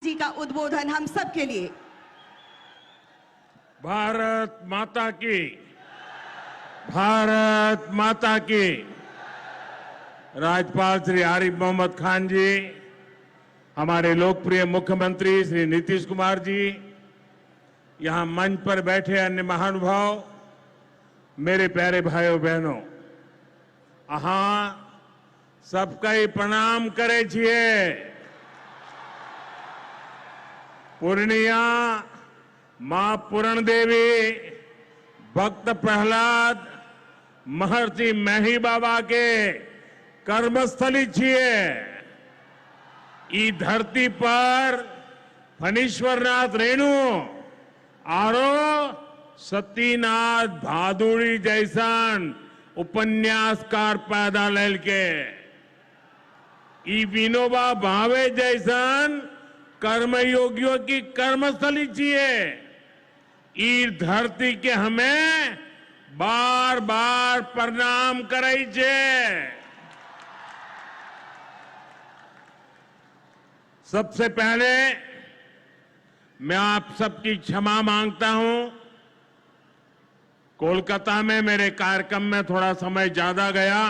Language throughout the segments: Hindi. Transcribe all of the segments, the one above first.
जी का उद्बोधन हम सब के लिए। भारत माता की, भारत माता की। राज्यपाल श्री आरिफ मोहम्मद खान जी, हमारे लोकप्रिय मुख्यमंत्री श्री नीतीश कुमार जी, यहां मंच पर बैठे अन्य महानुभाव, मेरे प्यारे भाइयों बहनों, अहां सबका ही प्रणाम करे छिए। पूर्णिया मां पूरण देवी, भक्त प्रहलाद, महर्षि मेही बाबा के कर्मस्थली छिए। ई धरती पर फणीश्वरनाथ रेणु आरो सतीनाथ भादुड़ी जैसन उपन्यासकार पैदा लेल के, ई विनोबा भावे जैसन कर्मयोगियों की कर्मस्थली छिए। ई धरती के हमें बार बार प्रणाम करे छे। सबसे पहले मैं आप सबकी क्षमा मांगता हूं। कोलकाता में मेरे कार्यक्रम में थोड़ा समय ज्यादा गया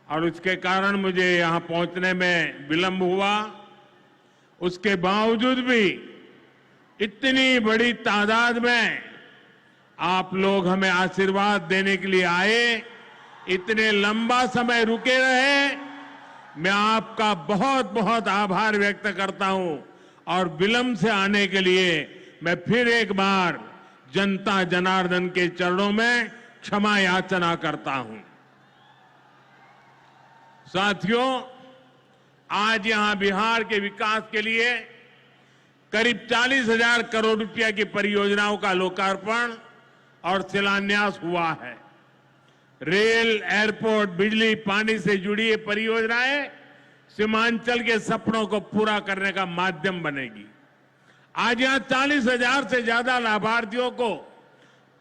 और उसके कारण मुझे यहां पहुंचने में विलंब हुआ। उसके बावजूद भी इतनी बड़ी तादाद में आप लोग हमें आशीर्वाद देने के लिए आए, इतने लंबा समय रुके रहे, मैं आपका बहुत बहुत आभार व्यक्त करता हूं। और विलंब से आने के लिए मैं फिर एक बार जनता जनार्दन के चरणों में क्षमा याचना करता हूं। साथियों, आज यहां बिहार के विकास के लिए करीब 40,000 करोड़ रुपया की परियोजनाओं का लोकार्पण और शिलान्यास हुआ है। रेल, एयरपोर्ट, बिजली, पानी से जुड़ी ये परियोजनाएं सीमांचल के सपनों को पूरा करने का माध्यम बनेगी। आज यहां 40,000 से ज्यादा लाभार्थियों को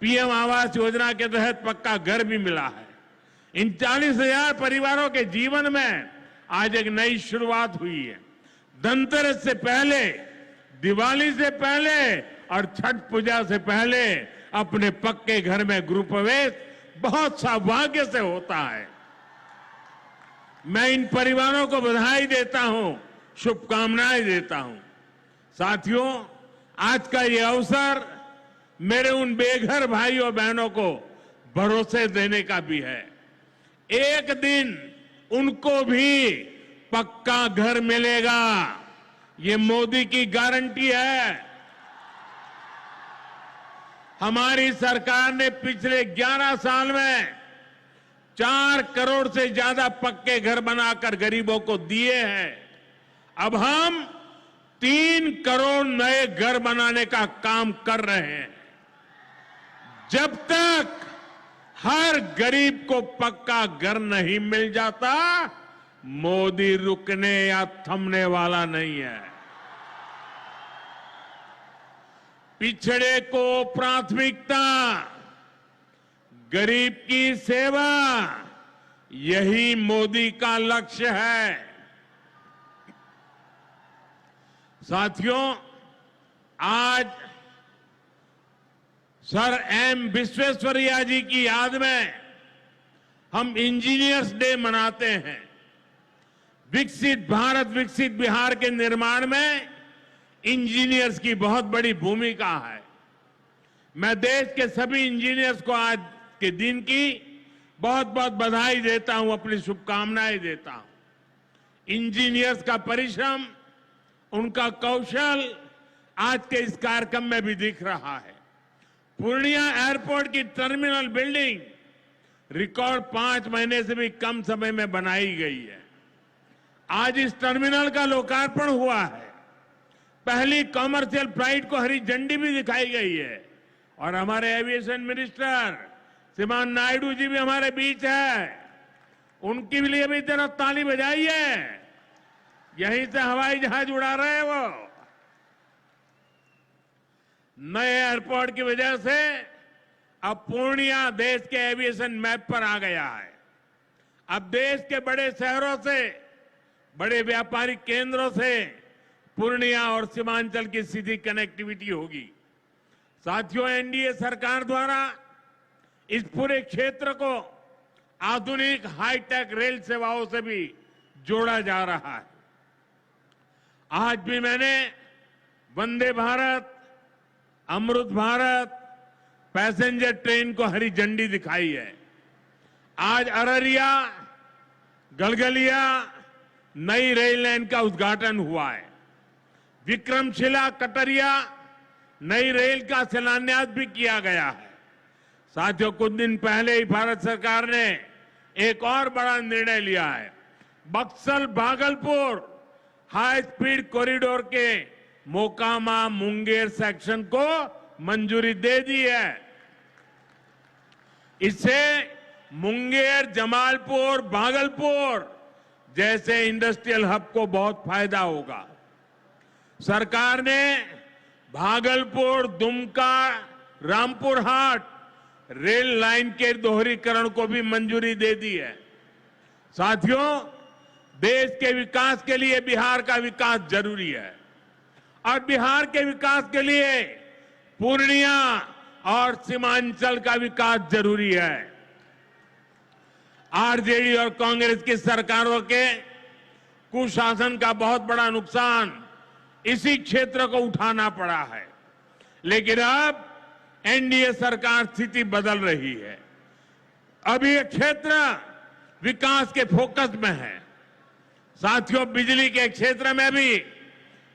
पीएम आवास योजना के तहत पक्का घर भी मिला है। इन 40,000 परिवारों के जीवन में आज एक नई शुरुआत हुई है। धनतेरस से पहले, दिवाली से पहले और छठ पूजा से पहले अपने पक्के घर में गृह प्रवेश बहुत सौभाग्य से होता है। मैं इन परिवारों को बधाई देता हूं, शुभकामनाएं देता हूं। साथियों, आज का ये अवसर मेरे उन बेघर भाइयों बहनों को भरोसे देने का भी है। एक दिन उनको भी पक्का घर मिलेगा, ये मोदी की गारंटी है। हमारी सरकार ने पिछले 11 साल में 4 करोड़ से ज्यादा पक्के घर बनाकर गरीबों को दिए हैं। अब हम 3 करोड़ नए घर बनाने का काम कर रहे हैं। जब तक हर गरीब को पक्का घर नहीं मिल जाता, मोदी रुकने या थमने वाला नहीं है। पिछड़े को प्राथमिकता, गरीब की सेवा, यही मोदी का लक्ष्य है। साथियों, आज सर एम विश्वेश्वरैया जी की याद में हम इंजीनियर्स डे मनाते हैं। विकसित भारत, विकसित बिहार के निर्माण में इंजीनियर्स की बहुत बड़ी भूमिका है। मैं देश के सभी इंजीनियर्स को आज के दिन की बहुत बहुत बधाई देता हूं, अपनी शुभकामनाएं देता हूं। इंजीनियर्स का परिश्रम, उनका कौशल आज के इस कार्यक्रम में भी दिख रहा है। पूर्णिया एयरपोर्ट की टर्मिनल बिल्डिंग रिकॉर्ड 5 महीने से भी कम समय में बनाई गई है। आज इस टर्मिनल का लोकार्पण हुआ है। पहली कॉमर्शियल फ्लाइट को हरी झंडी भी दिखाई गई है। और हमारे एविएशन मिनिस्टर श्रीमान नायडू जी भी हमारे बीच है। उनके लिए भी जरा ताली बजाइए। यहीं से हवाई जहाज उड़ा रहे हैं वो। नए एयरपोर्ट की वजह से अब पूर्णिया देश के एविएशन मैप पर आ गया है। अब देश के बड़े शहरों से, बड़े व्यापारिक केंद्रों से पूर्णिया और सीमांचल की सीधी कनेक्टिविटी होगी। साथियों, एनडीए सरकार द्वारा इस पूरे क्षेत्र को आधुनिक हाईटेक रेल सेवाओं से भी जोड़ा जा रहा है। आज भी मैंने वंदे भारत, अमृत भारत पैसेंजर ट्रेन को हरी झंडी दिखाई है। आज अररिया गलगलिया नई रेल लाइन का उद्घाटन हुआ है। विक्रमशिला कटरिया नई रेल का शिलान्यास भी किया गया है। साथियों, कुछ दिन पहले ही भारत सरकार ने एक और बड़ा निर्णय लिया है। Buxar Bhagalpur high speed corridor के मोकामा मुंगेर सेक्शन को मंजूरी दे दी है। इससे मुंगेर, जमालपुर, भागलपुर जैसे इंडस्ट्रियल हब को बहुत फायदा होगा। सरकार ने भागलपुर, दुमका, रामपुर हाट रेल लाइन के दोहरीकरण को भी मंजूरी दे दी है। साथियों, देश के विकास के लिए बिहार का विकास जरूरी है और बिहार के विकास के लिए पूर्णिया और सीमांचल का विकास जरूरी है। आरजेडी और कांग्रेस की सरकारों के कुशासन का बहुत बड़ा नुकसान इसी क्षेत्र को उठाना पड़ा है, लेकिन अब एनडीए सरकार स्थिति बदल रही है। अब ये क्षेत्र विकास के फोकस में है। साथियों, बिजली के क्षेत्र में भी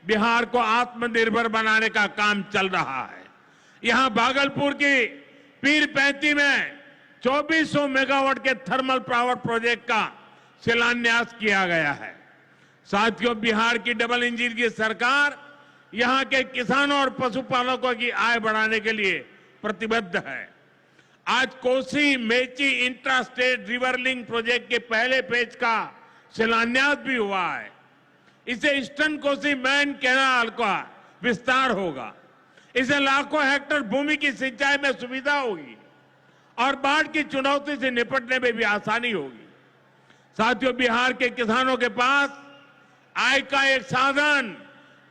बिहार को आत्मनिर्भर बनाने का काम चल रहा है। यहां भागलपुर की पीरपैंती में 2400 मेगावाट के थर्मल पावर प्रोजेक्ट का शिलान्यास किया गया है। साथियों, बिहार की डबल इंजन की सरकार यहां के किसानों और पशुपालकों की आय बढ़ाने के लिए प्रतिबद्ध है। आज Kosi Mechi intra state river link project के पहले फेज का शिलान्यास भी हुआ है। इसे ईस्टर्न कोसी मेन कैनाल का विस्तार होगा। इसे लाखों हेक्टेयर भूमि की सिंचाई में सुविधा होगी और बाढ़ की चुनौती से निपटने में भी आसानी होगी। साथियों, बिहार के किसानों के पास आय का एक साधन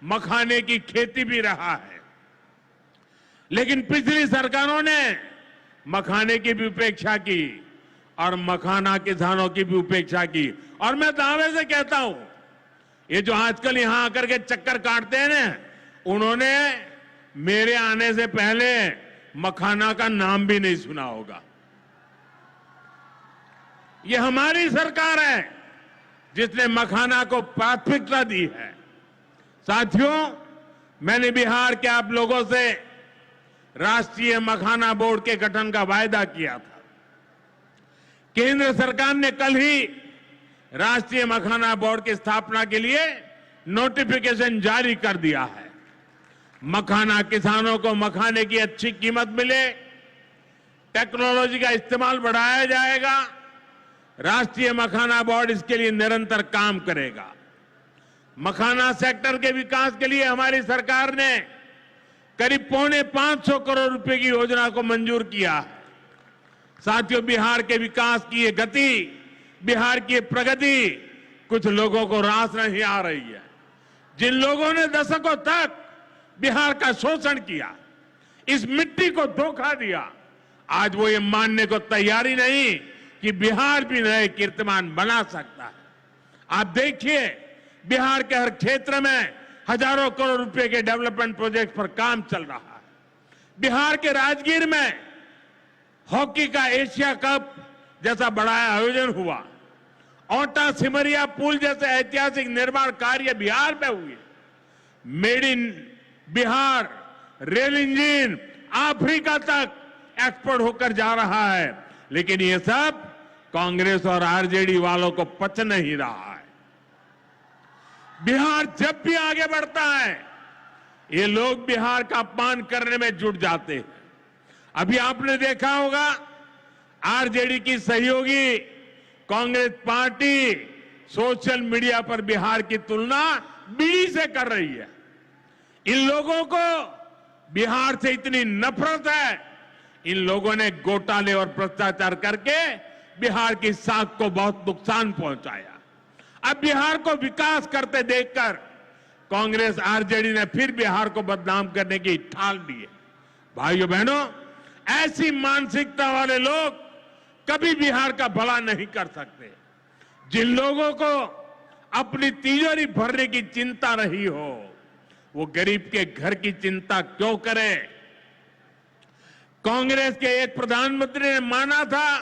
मखाने की खेती भी रहा है, लेकिन पिछली सरकारों ने मखाने की भी उपेक्षा की और मखाना किसानों की भी उपेक्षा की। और मैं दावे से कहता हूं, ये जो आजकल यहां आकर के चक्कर काटते हैं ना, उन्होंने मेरे आने से पहले मखाना का नाम भी नहीं सुना होगा। ये हमारी सरकार है जिसने मखाना को प्राथमिकता दी है। साथियों, मैंने बिहार के आप लोगों से राष्ट्रीय मखाना बोर्ड के गठन का वायदा किया था। केंद्र सरकार ने कल ही राष्ट्रीय मखाना बोर्ड की स्थापना के लिए नोटिफिकेशन जारी कर दिया है। मखाना किसानों को मखाने की अच्छी कीमत मिले, टेक्नोलॉजी का इस्तेमाल बढ़ाया जाएगा। राष्ट्रीय मखाना बोर्ड इसके लिए निरंतर काम करेगा। मखाना सेक्टर के विकास के लिए हमारी सरकार ने करीब 550 करोड़ रुपए की योजना को मंजूर किया है। साथियों, बिहार के विकास की ये गति, बिहार की प्रगति कुछ लोगों को रास नहीं आ रही है। जिन लोगों ने दशकों तक बिहार का शोषण किया, इस मिट्टी को धोखा दिया, आज वो ये मानने को तैयारी नहीं कि बिहार भी नए कीर्तिमान बना सकता है। आप देखिए, बिहार के हर क्षेत्र में हजारों करोड़ रुपए के डेवलपमेंट प्रोजेक्ट पर काम चल रहा है। बिहार के राजगीर में हॉकी का एशिया कप जैसा बड़ा आयोजन हुआ। ओटा सिमरिया पुल जैसे ऐतिहासिक निर्माण कार्य बिहार में हुए। Made in Bihar rail engine Africa तक एक्सपोर्ट होकर जा रहा है, लेकिन ये सब कांग्रेस और आरजेडी वालों को पच नहीं रहा है। बिहार जब भी आगे बढ़ता है, ये लोग बिहार का अपमान करने में जुट जाते हैं। अभी आपने देखा होगा, आरजेडी की सहयोगी कांग्रेस पार्टी सोशल मीडिया पर बिहार की तुलना बीड़ी से कर रही है। इन लोगों को बिहार से इतनी नफरत है, इन लोगों ने घोटाले और भ्रष्टाचार करके बिहार की साख को बहुत नुकसान पहुंचाया। अब बिहार को विकास करते देखकर कांग्रेस आरजेडी ने फिर बिहार को बदनाम करने की ठान ली है। भाइयों बहनों, ऐसी मानसिकता वाले लोग कभी बिहार का भला नहीं कर सकते। जिन लोगों को अपनी तिजोरी भरने की चिंता रही हो, वो गरीब के घर की चिंता क्यों करें? कांग्रेस के एक प्रधानमंत्री ने माना था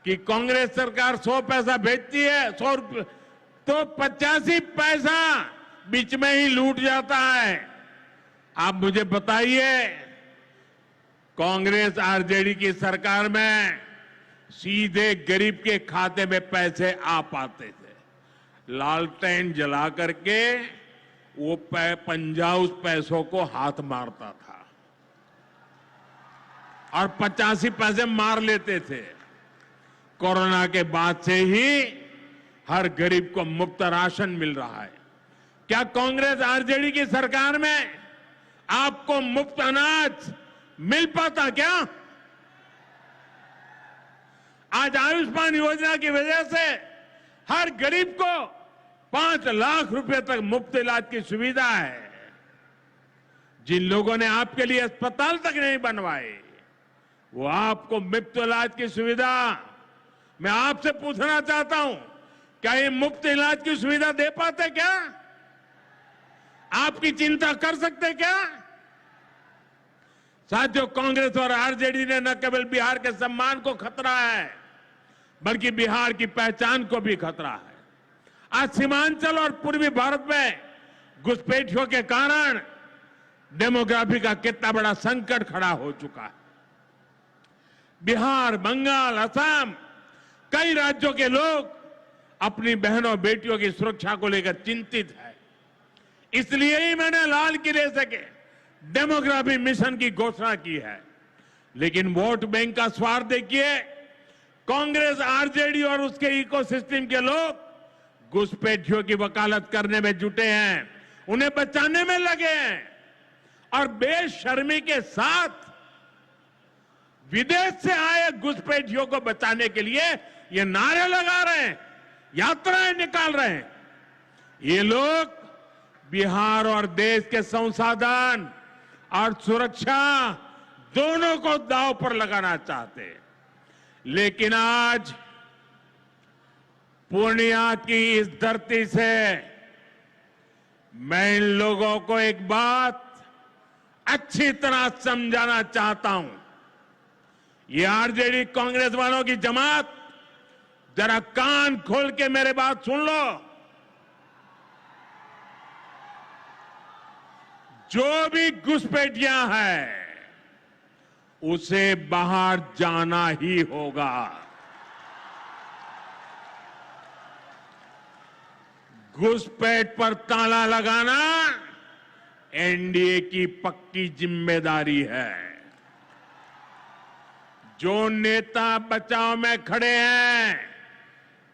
कि कांग्रेस सरकार 100 पैसा भेजती है, 100 रुपये, तो 85 पैसा बीच में ही लूट जाता है। आप मुझे बताइए, कांग्रेस आरजेडी की सरकार में सीधे गरीब के खाते में पैसे आ पाते थे। लालटेन जला करके वो पंजा उस पैसों को हाथ मारता था और 85 पैसे मार लेते थे। कोरोना के बाद से ही हर गरीब को मुफ्त राशन मिल रहा है। क्या कांग्रेस आरजेडी की सरकार में आपको मुफ्त अनाज मिल पाता क्या? आज आयुष्मान योजना की वजह से हर गरीब को 5 लाख रुपए तक मुफ्त इलाज की सुविधा है। जिन लोगों ने आपके लिए अस्पताल तक नहीं बनवाए, वो आपको मुफ्त इलाज की सुविधा, मैं आपसे पूछना चाहता हूं, क्या ये मुफ्त इलाज की सुविधा दे पाते क्या? आपकी चिंता कर सकते क्या? साथियों, कांग्रेस और आरजेडी ने न केवल बिहार के सम्मान को खतरा है, बल्कि बिहार की पहचान को भी खतरा है। आज सीमांचल और पूर्वी भारत में घुसपैठियों के कारण डेमोग्राफी का कितना बड़ा संकट खड़ा हो चुका है। बिहार, बंगाल, असम, कई राज्यों के लोग अपनी बहनों बेटियों की सुरक्षा को लेकर चिंतित है। इसलिए ही मैंने लाल किले से के डेमोग्राफी मिशन की घोषणा की है। लेकिन वोट बैंक का स्वार्थ देखिए, कांग्रेस, आरजेडी और उसके इकोसिस्टम के लोग घुसपैठियों की वकालत करने में जुटे हैं, उन्हें बचाने में लगे हैं और बेशर्मी के साथ विदेश से आए घुसपैठियों को बचाने के लिए ये नारे लगा रहे हैं, यात्राएं निकाल रहे हैं। ये लोग बिहार और देश के संसाधन और सुरक्षा दोनों को दांव पर लगाना चाहते हैं। लेकिन आज पूर्णिया की इस धरती से मैं इन लोगों को एक बात अच्छी तरह समझाना चाहता हूं। ये आरजेडी कांग्रेस वालों की जमात, जरा कान खोल के मेरे बात सुन लो। जो भी घुसपैठियां हैं, उसे बाहर जाना ही होगा। घुसपैठ पर ताला लगाना एनडीए की पक्की जिम्मेदारी है। जो नेता बचाव में खड़े हैं,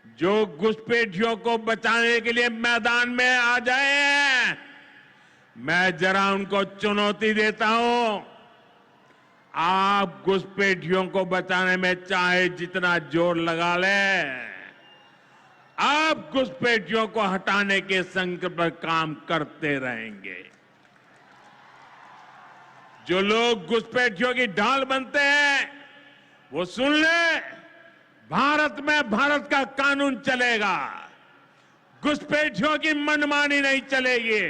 जो घुसपैठियों को बचाने के लिए मैदान में आ जाए, मैं जरा उनको चुनौती देता हूं। आप घुसपैठियों को बचाने में चाहे जितना जोर लगा लें, आप घुसपैठियों को हटाने के संकल्प पर काम करते रहेंगे। जो लोग घुसपैठियों की ढाल बनते हैं, वो सुन ले, भारत में भारत का कानून चलेगा, घुसपैठियों की मनमानी नहीं चलेगी।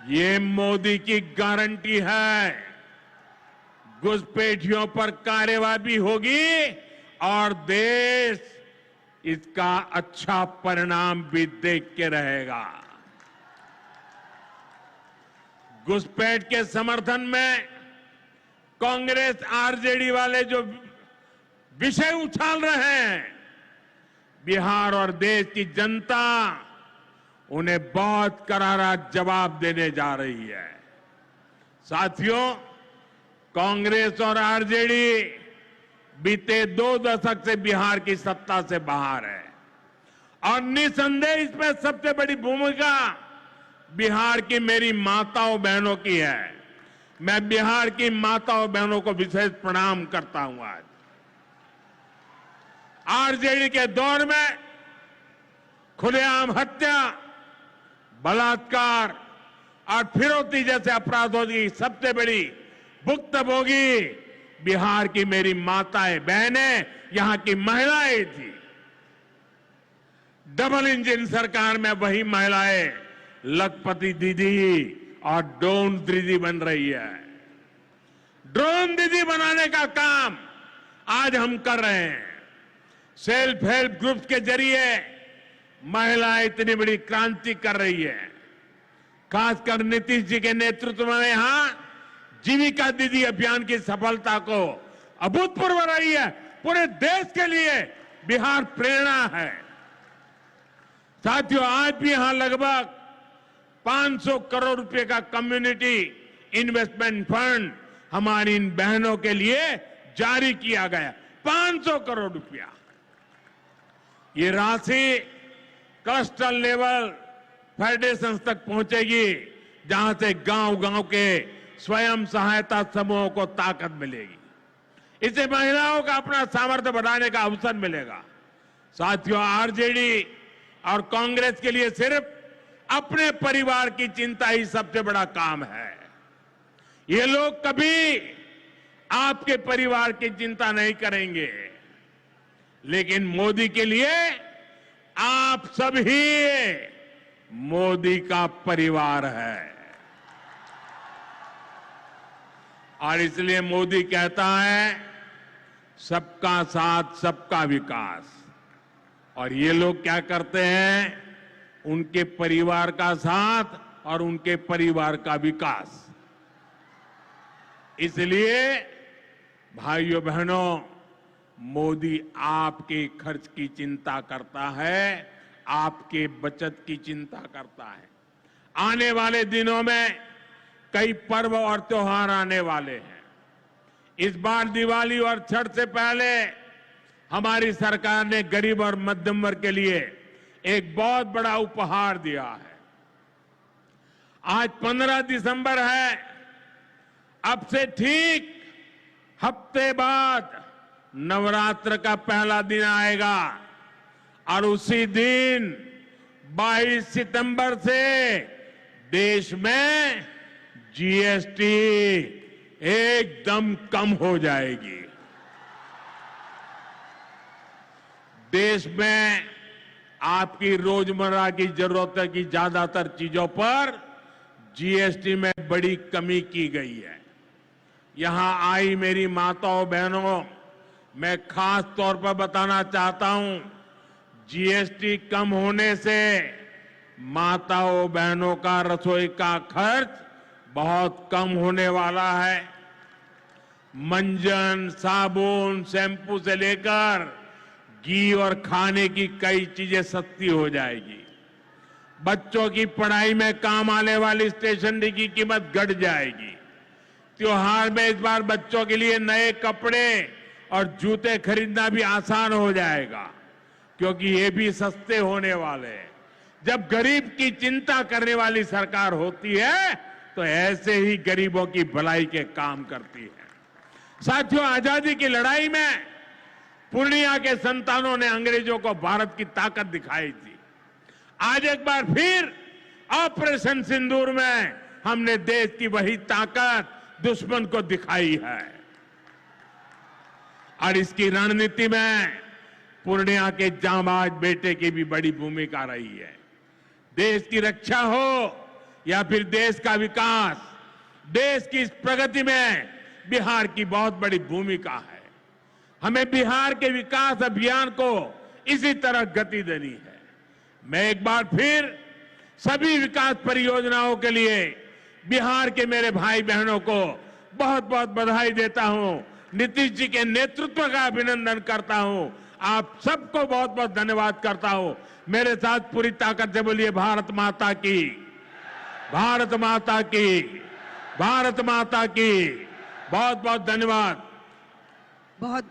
ये मोदी की गारंटी है। घुसपैठियों पर कार्रवाई भी होगी और देश इसका अच्छा परिणाम भी देख के रहेगा। घुसपैठ के समर्थन में कांग्रेस, आरजेडी वाले जो विषय उछाल रहे हैं, बिहार और देश की जनता उन्हें बहुत करारा जवाब देने जा रही है। साथियों, कांग्रेस और आरजेडी बीते 2 दशक से बिहार की सत्ता से बाहर है और निसंदेह इसमें सबसे बड़ी भूमिका बिहार की मेरी माताओं बहनों की है। मैं बिहार की माताओं बहनों को विशेष प्रणाम करता हूं। आज आरजेडी के दौर में खुलेआम हत्या, बलात्कार और फिरौती जैसे अपराधों की सबसे बड़ी भुक्तभोगी बिहार की मेरी माताएं, बहनें, यहां की महिलाएं थी। डबल इंजन सरकार में वही महिलाएं लखपति दीदी और ड्रोन दीदी बन रही है। ड्रोन दीदी बनाने का काम आज हम कर रहे हैं। सेल्फ हेल्प ग्रुप्स के जरिए महिलाएं इतनी बड़ी क्रांति कर रही है। खासकर नीतीश जी के नेतृत्व में यहां जीविका दीदी अभियान की सफलता को अभूतपूर्व रही है। पूरे देश के लिए बिहार प्रेरणा है। साथियों, आज भी यहां लगभग 500 करोड़ रुपए का कम्युनिटी इन्वेस्टमेंट फंड हमारी इन बहनों के लिए जारी किया गया। 500 करोड़ रुपया। ये राशि क्लस्टर लेवल फेडरेशन तक पहुंचेगी, जहां से गांव-गांव के स्वयं सहायता समूहों को ताकत मिलेगी। इससे महिलाओं का अपना सामर्थ्य बढ़ाने का अवसर मिलेगा। साथियों, आरजेडी और कांग्रेस के लिए सिर्फ अपने परिवार की चिंता ही सबसे बड़ा काम है। ये लोग कभी आपके परिवार की चिंता नहीं करेंगे, लेकिन मोदी के लिए आप सभी मोदी का परिवार है। और इसलिए मोदी कहता है सबका साथ सबका विकास। और ये लोग क्या करते हैं? उनके परिवार का साथ और उनके परिवार का विकास। इसलिए भाइयों बहनों, मोदी आपके खर्च की चिंता करता है, आपके बचत की चिंता करता है। आने वाले दिनों में कई पर्व और त्योहार आने वाले हैं। इस बार दिवाली और छठ से पहले हमारी सरकार ने गरीब और मध्यम वर्ग के लिए एक बहुत बड़ा उपहार दिया है। आज 15 दिसंबर है। अब से ठीक हफ्ते बाद नवरात्र का पहला दिन आएगा और उसी दिन 22 सितंबर से देश में जीएसटी एकदम कम हो जाएगी। देश में आपकी रोजमर्रा की जरूरत की ज्यादातर चीजों पर जीएसटी में बड़ी कमी की गई है। यहां आई मेरी माताओं बहनों, मैं खास तौर पर बताना चाहता हूं, जीएसटी कम होने से माताओं बहनों का रसोई का खर्च बहुत कम होने वाला है। मंजन, साबुन, शैम्पू से लेकर घी और खाने की कई चीजें सस्ती हो जाएगी। बच्चों की पढ़ाई में काम आने वाली स्टेशनरी की कीमत घट जाएगी। त्योहार में इस बार बच्चों के लिए नए कपड़े और जूते खरीदना भी आसान हो जाएगा, क्योंकि ये भी सस्ते होने वाले हैं। जब गरीब की चिंता करने वाली सरकार होती है तो ऐसे ही गरीबों की भलाई के काम करती है। साथियों, आजादी की लड़ाई में पूर्णिया के संतानों ने अंग्रेजों को भारत की ताकत दिखाई थी। आज एक बार फिर ऑपरेशन सिंदूर में हमने देश की वही ताकत दुश्मन को दिखाई है। और इसकी रणनीति में पूर्णिया के जांबाज बेटे की भी बड़ी भूमिका रही है। देश की रक्षा हो या फिर देश का विकास, देश की इस प्रगति में बिहार की बहुत बड़ी भूमिका है। हमें बिहार के विकास अभियान को इसी तरह गति देनी है। मैं एक बार फिर सभी विकास परियोजनाओं के लिए बिहार के मेरे भाई बहनों को बहुत बहुत बधाई देता हूं। नीतीश जी के नेतृत्व का अभिनंदन करता हूं। आप सबको बहुत बहुत धन्यवाद करता हूं। मेरे साथ पूरी ताकत से बोलिए भारत माता की, भारत माता की, भारत माता की। बहुत बहुत धन्यवाद। बहुत